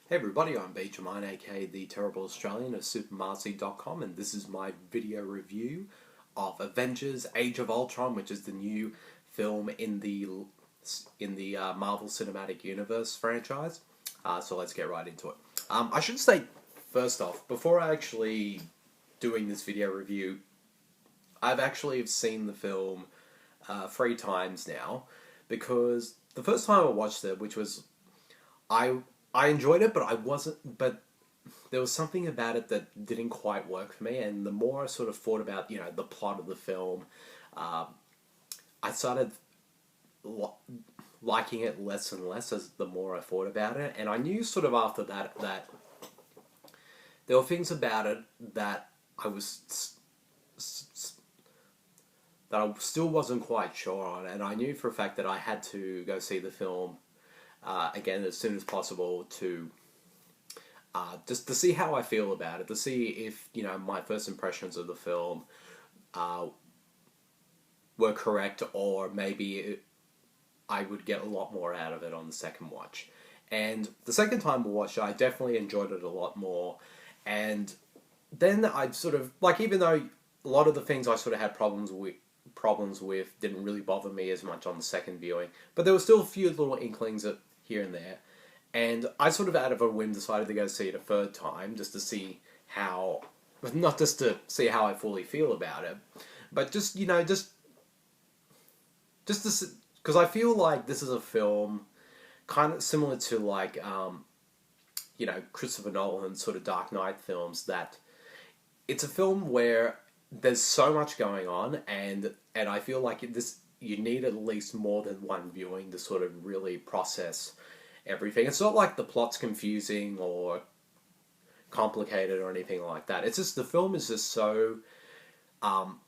Hey everybody, I'm Bettany, aka the Terrible Australian of supermarcy.com, and this is my video review of Avengers: Age of Ultron, which is the new film in the Marvel Cinematic Universe franchise. So let's get right into it. I should say first off, before I actually doing this video review, I've actually seen the film 3 times now, because the first time I watched it, which was I enjoyed it, but I wasn't. But there was something about it that didn't quite work for me. And the more I sort of thought about, the plot of the film, I started liking it less and less as the more I thought about it. And I knew sort of after that there were things about it that that I still wasn't quite sure on, and I knew for a fact that I had to go see the film again as soon as possible to just to see how I feel about it, to see if my first impressions of the film were correct, or maybe I would get a lot more out of it on the second watch. And the second time I watched it, I definitely enjoyed it a lot more. And then I sort of even though a lot of the things I sort of had problems with didn't really bother me as much on the second viewing, but there were still a few little inklings here and there, and I sort of out of a whim decided to go see it a third time just to see how, not just to see how I fully feel about it, but just to, because I feel like this is a film kind of similar to Christopher Nolan's sort of Dark Knight films, that it's a film where there's so much going on, and I feel like you need at least more than one viewing to sort of really process everything. It's not like the plot's confusing or complicated or anything like that. It's just the film is just so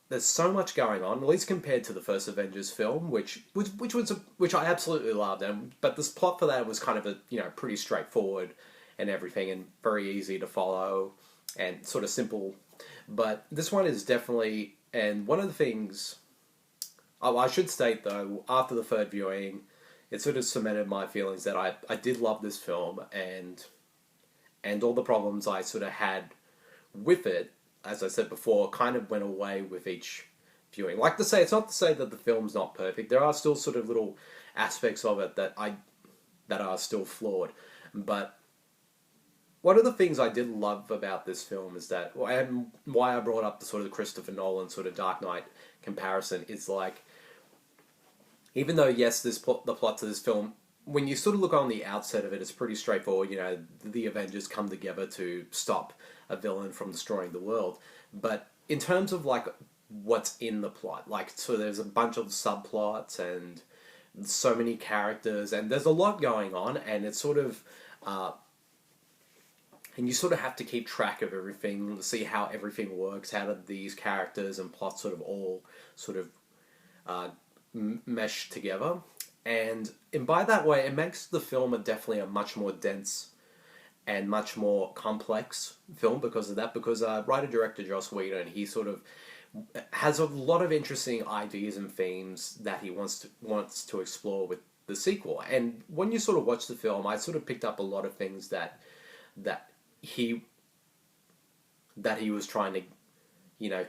there's so much going on, at least compared to the first Avengers film, which I absolutely loved, but this plot for that was kind of pretty straightforward and everything, and very easy to follow and sort of simple. But this one is definitely, and one of the things, I should state though, after the third viewing, it sort of cemented my feelings that I did love this film, and all the problems I sort of had with it, as I said before, kind of went away with each viewing. Like to say, it's not to say that the film's not perfect. There are still sort of little aspects of it that are still flawed, but one of the things I did love about this film is that, and why I brought up the sort of Christopher Nolan sort of Dark Knight comparison, is even though yes, the plot to this film, when you sort of look on the outset of it, it's pretty straightforward. The Avengers come together to stop a villain from destroying the world. But in terms of what's in the plot, so there's a bunch of subplots and so many characters, and there's a lot going on, and it's sort of and you sort of have to keep track of everything to see how everything works, how do these characters and plots sort of all sort of mesh together. And by that way, it makes the film definitely a much more dense and much more complex film because of that, because writer-director Joss Whedon, he sort of has a lot of interesting ideas and themes that he wants to explore with the sequel. And when you sort of watch the film, I sort of picked up a lot of things that he was trying to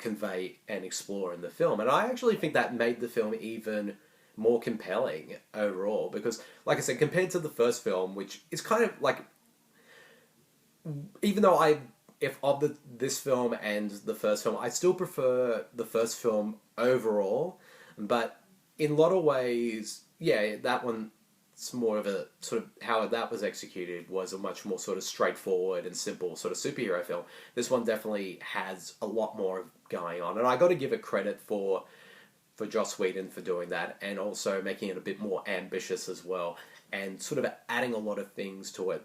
convey and explore in the film, and I actually think that made the film even more compelling overall, because like I said, compared to the first film, which is kind of even though this film and the first film, I still prefer the first film overall, but in a lot of ways, yeah, that one, it's more of a sort of how that was executed was a much more sort of straightforward and simple sort of superhero film. This one definitely has a lot more going on, and I got to give it credit for Joss Whedon for doing that, and also making it a bit more ambitious as well, and sort of adding a lot of things to it.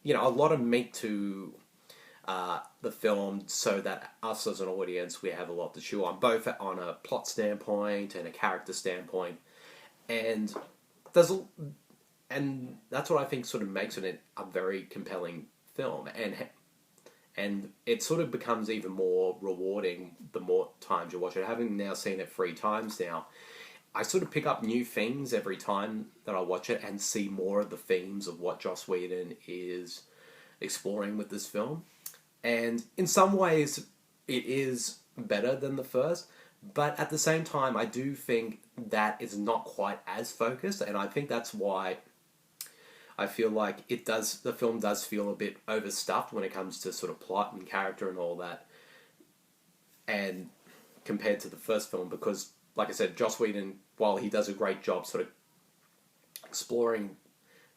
A lot of meat to the film, so that us as an audience, we have a lot to chew on, both on a plot standpoint and a character standpoint, and that's what I think sort of makes it a very compelling film, and it sort of becomes even more rewarding the more times you watch it. Having now seen it 3 times now, I sort of pick up new themes every time that I watch it and see more of the themes of what Joss Whedon is exploring with this film. And in some ways, it is better than the first, but at the same time, I do think that it's not quite as focused, and I think that's why I feel like the film does feel a bit overstuffed when it comes to sort of plot and character and all that, and compared to the first film, because, like I said, Joss Whedon, while he does a great job sort of exploring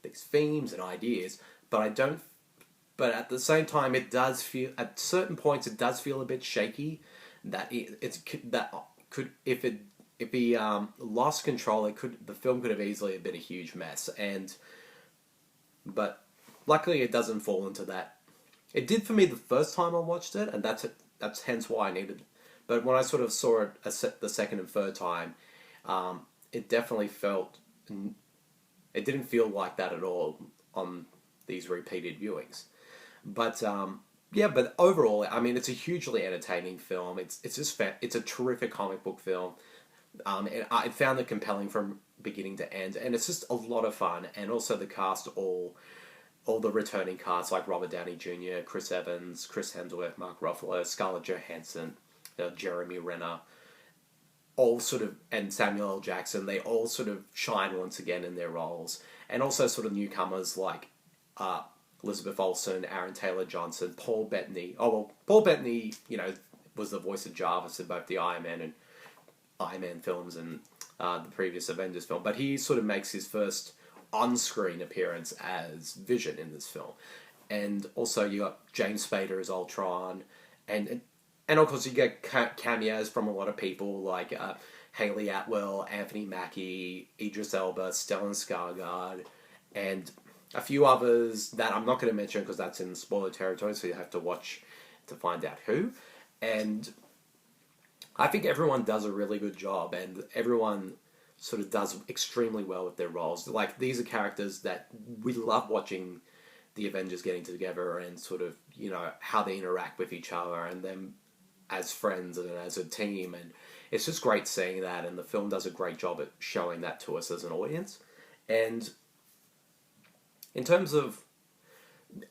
these themes and ideas, but at the same time, it does feel, at certain points, it does feel a bit shaky, that if he lost control, the film could have easily been a huge mess, but luckily it doesn't fall into that. It did for me the first time I watched it, and that's hence why I needed it. But when I sort of saw it the second and third time, it definitely it didn't feel like that at all on these repeated viewings. But but overall, I mean, it's a hugely entertaining film. It's a terrific comic book film. And I found it compelling from beginning to end, and it's just a lot of fun. And also the cast, all the returning cast like Robert Downey Jr., Chris Evans, Chris Hemsworth, Mark Ruffalo, Scarlett Johansson, Jeremy Renner, all sort of, and Samuel L. Jackson, they all sort of shine once again in their roles. And also sort of newcomers like Elizabeth Olsen, Aaron Taylor-Johnson, Paul Bettany. Oh, well, Paul Bettany, was the voice of Jarvis in both the Iron Man films and the previous Avengers film. But he sort of makes his first on-screen appearance as Vision in this film. And also you got James Spader as Ultron, and of course you get cameos from a lot of people like Hayley Atwell, Anthony Mackie, Idris Elba, Stellan Skargard, and a few others that I'm not going to mention because that's in spoiler territory, so you have to watch to find out who. And I think everyone does a really good job, and everyone sort of does extremely well with their roles. Like, these are characters that we love watching the Avengers getting together and sort of, how they interact with each other and them as friends and as a team. And it's just great seeing that, and the film does a great job at showing that to us as an audience. And in terms of,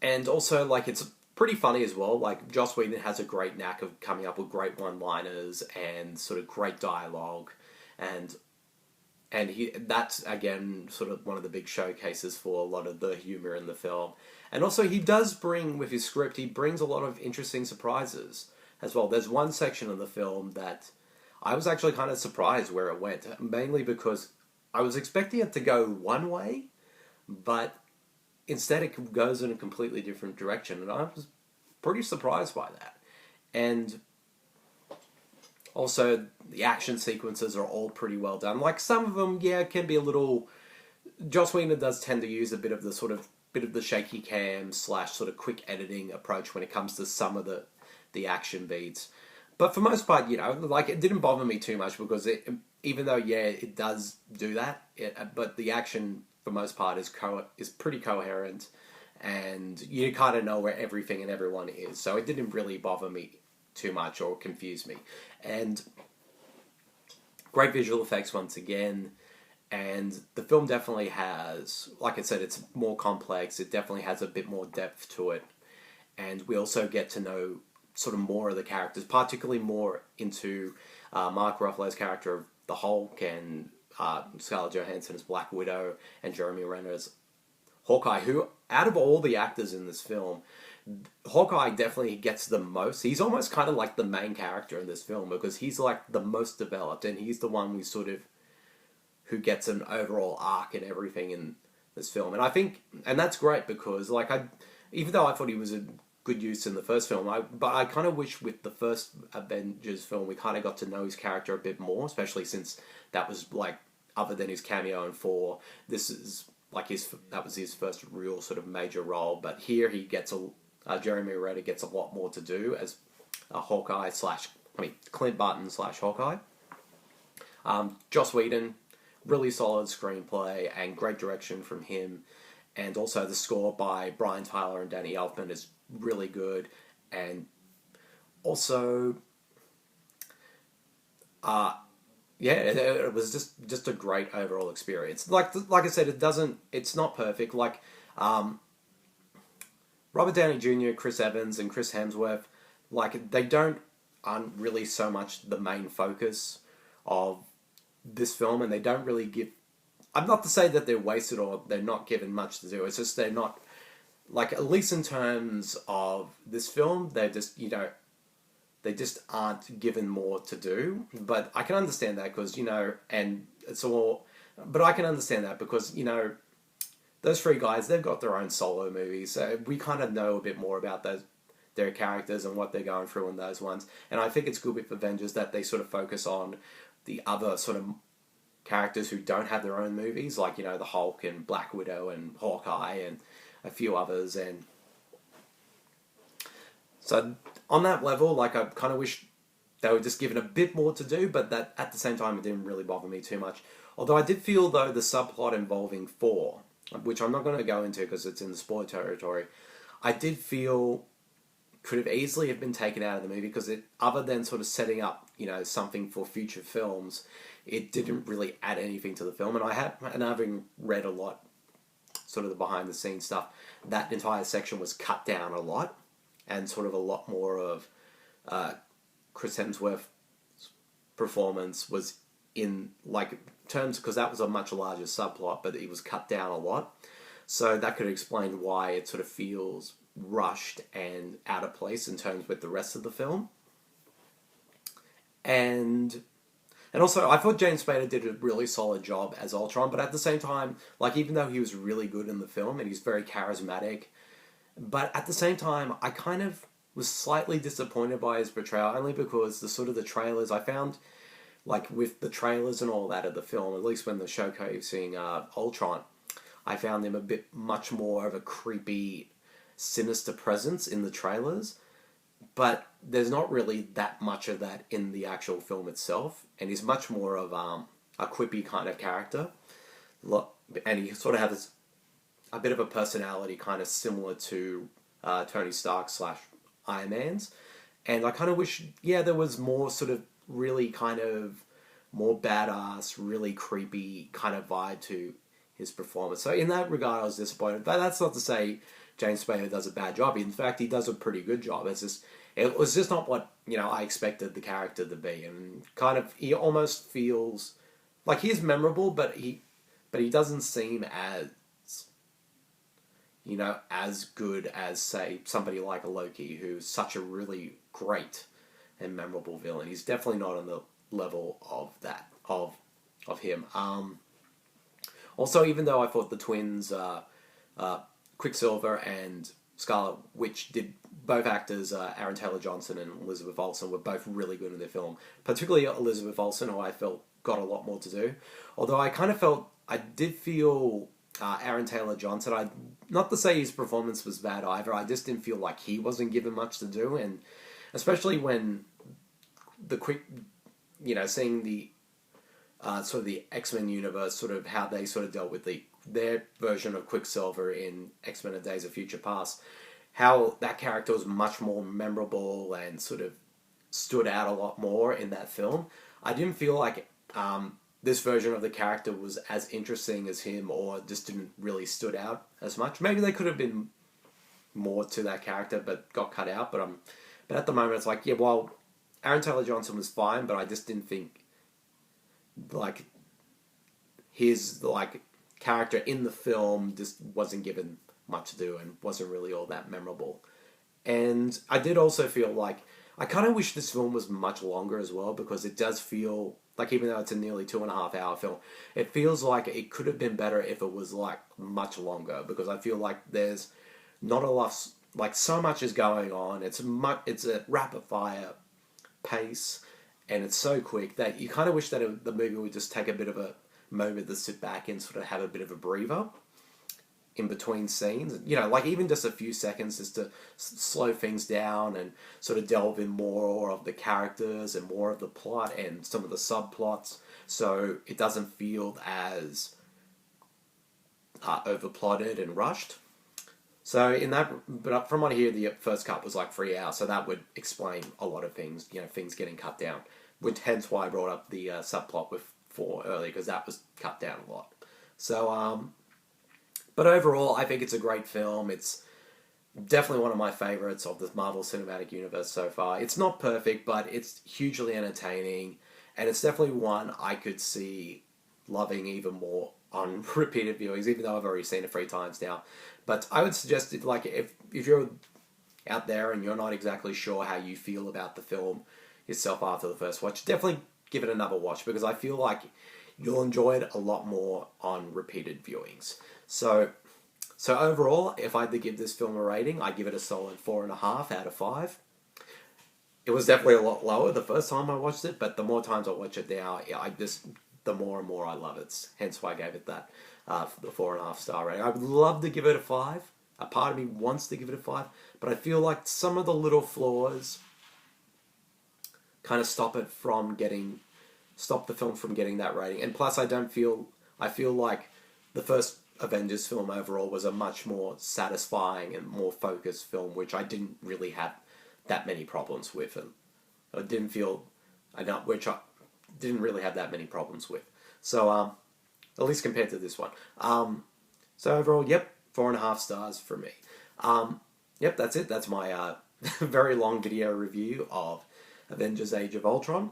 and also, like, it's pretty funny as well. Like, Joss Whedon has a great knack of coming up with great one-liners and sort of great dialogue, and that's again sort of one of the big showcases for a lot of the humor in the film. And also, he does bring, with his script, he brings a lot of interesting surprises as well. There's one section of the film that I was actually kind of surprised where it went, mainly because I was expecting it to go one way, but instead it goes in a completely different direction, and I was pretty surprised by that. And also, the action sequences are all pretty well done. Like, some of them, can be a little... Joss Whedon does tend to use a bit of the shaky cam / sort of quick editing approach when it comes to some of the action beats. But for most part, like, it didn't bother me too much because even though, it does do that, but the action, for most part, is pretty coherent, and you kind of know where everything and everyone is. So it didn't really bother me too much or confuse me. And great visual effects once again, and the film definitely has, like I said, it's more complex, it definitely has a bit more depth to it, and we also get to know sort of more of the characters, particularly more into Mark Ruffalo's character of the Hulk, and Scarlett Johansson as Black Widow, and Jeremy Renner as Hawkeye, who, out of all the actors in this film, Hawkeye definitely gets the most. He's almost kind of like the main character in this film because he's like the most developed, and he's the one who gets an overall arc and everything in this film. And I think, and that's great because, like, even though I thought he was a good use in the first film, but I kind of wish with the first Avengers film we kind of got to know his character a bit more, especially since that was, like, other than his cameo in 4, this is like that was his first real sort of major role. But here he gets Jeremy Renner gets a lot more to do as a Hawkeye Clint Barton / Hawkeye. Joss Whedon, really solid screenplay and great direction from him, and also the score by Brian Tyler and Danny Elfman is really good, and also it was just a great overall experience. Like I said, it's not perfect. Like Robert Downey Jr., Chris Evans, and Chris Hemsworth, like, they aren't really so much the main focus of this film, and they don't really give... I'm not to say that they're wasted or they're not given much to do, it's just they're not... Like, at least in terms of this film, they're just, they just aren't given more to do. But I can understand that because, and it's all... But I can understand that because, those three guys, they've got their own solo movies, so we kind of know a bit more about their characters and what they're going through in those ones. And I think it's good with Avengers that they sort of focus on the other sort of characters who don't have their own movies, like, the Hulk and Black Widow and Hawkeye and a few others. And so on that level, like, I kind of wish they were just given a bit more to do, but that at the same time it didn't really bother me too much. Although I did feel, though, the subplot involving Thor, which I'm not going to go into because it's in the spoiler territory, I did feel could have easily have been taken out of the movie because it, other than sort of setting up, something for future films, it didn't really add anything to the film. And having read a lot, sort of the behind the scenes stuff, that entire section was cut down a lot, and sort of a lot more of Chris Hemsworth's performance was in, like, terms, because that was a much larger subplot, but it was cut down a lot. So that could explain why it sort of feels rushed and out of place in terms with the rest of the film. And also, I thought James Spader did a really solid job as Ultron, but at the same time, like, even though he was really good in the film and he's very charismatic, but at the same time, I kind of was slightly disappointed by his portrayal, only because the trailers, I found, like, with the trailers and all that of the film, at least when the showcasing Ultron, I found him a bit much more of a creepy, sinister presence in the trailers, but there's not really that much of that in the actual film itself, and he's much more of a quippy kind of character, and he sort of has a bit of a personality kind of similar to Tony Stark / Iron Man's, and I kind of wish, there was more sort of really kind of more badass, really creepy kind of vibe to his performance. So in that regard, I was disappointed, but that's not to say James Spader does a bad job. In fact, he does a pretty good job. It was just not what, I expected the character to be. And kind of, he almost feels like he's memorable, but he doesn't seem as, as good as, say, somebody like a Loki, who's such a really great and memorable villain. He's definitely not on the level of that, of him. Also, even though I thought the twins, Quicksilver and Scarlett, which did both actors, Aaron Taylor-Johnson and Elizabeth Olsen, were both really good in their film. Particularly Elizabeth Olsen, who I felt got a lot more to do. Although I did feel Aaron Taylor-Johnson, not to say his performance was bad either, I just didn't feel like he wasn't given much to do, and especially when seeing the sort of the X-Men universe, sort of how they sort of dealt with their version of Quicksilver in X-Men: A Days of Future Past, how that character was much more memorable and sort of stood out a lot more in that film. I didn't feel like this version of the character was as interesting as him, or just didn't really stood out as much. Maybe they could have been more to that character, but got cut out. But at the moment, it's like, Aaron Taylor-Johnson was fine, but I just didn't think, like, his, like, character in the film just wasn't given much to do and wasn't really all that memorable. And I did also feel like, I kind of wish this film was much longer as well, because it does feel like, even though it's a nearly 2.5 hour film, it feels like it could have been better if it was, like, much longer, because I feel like there's not a lot, like, so much is going on. It's a rapid fire pace, and it's so quick that you kind of wish that the movie would just take a bit of a moment to sit back and sort of have a bit of a breather in between scenes. Like, even just a few seconds just to slow things down and sort of delve in more of the characters and more of the plot and some of the subplots, so it doesn't feel as overplotted and rushed. So but from what I hear, the first cut was like 3 hours, so that would explain a lot of things, things getting cut down. Which hence why I brought up the subplot with 4 earlier, because that was cut down a lot. So, but overall, I think it's a great film. It's definitely one of my favorites of the Marvel Cinematic Universe so far. It's not perfect, but it's hugely entertaining, and it's definitely one I could see loving even more on repeated viewings, even though I've already seen it 3 times now. But I would suggest it, like, if you're out there and you're not exactly sure how you feel about the film yourself after the first watch, definitely give it another watch, because I feel like you'll enjoy it a lot more on repeated viewings. So overall, if I had to give this film a rating, I give it a solid 4.5 out of 5. It was definitely a lot lower the first time I watched it, but the more times I watch it now, the more and more I love it. Hence why I gave it that the 4.5 star rating. I would love to give it a 5. A part of me wants to give it a 5, but I feel like some of the little flaws kind of stop the film from getting that rating. And plus, I feel like the first Avengers film overall was a much more satisfying and more focused film, which I didn't really have that many problems with, and I didn't really have that many problems with. So, at least compared to this one. So overall, yep, 4.5 stars from me. Yep, that's it. That's my very long video review of Avengers: Age of Ultron.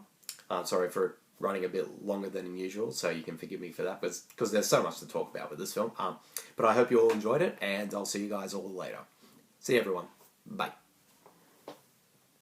Sorry for running a bit longer than usual, so you can forgive me for that, because there's so much to talk about with this film. But I hope you all enjoyed it, and I'll see you guys all later. See you, everyone. Bye.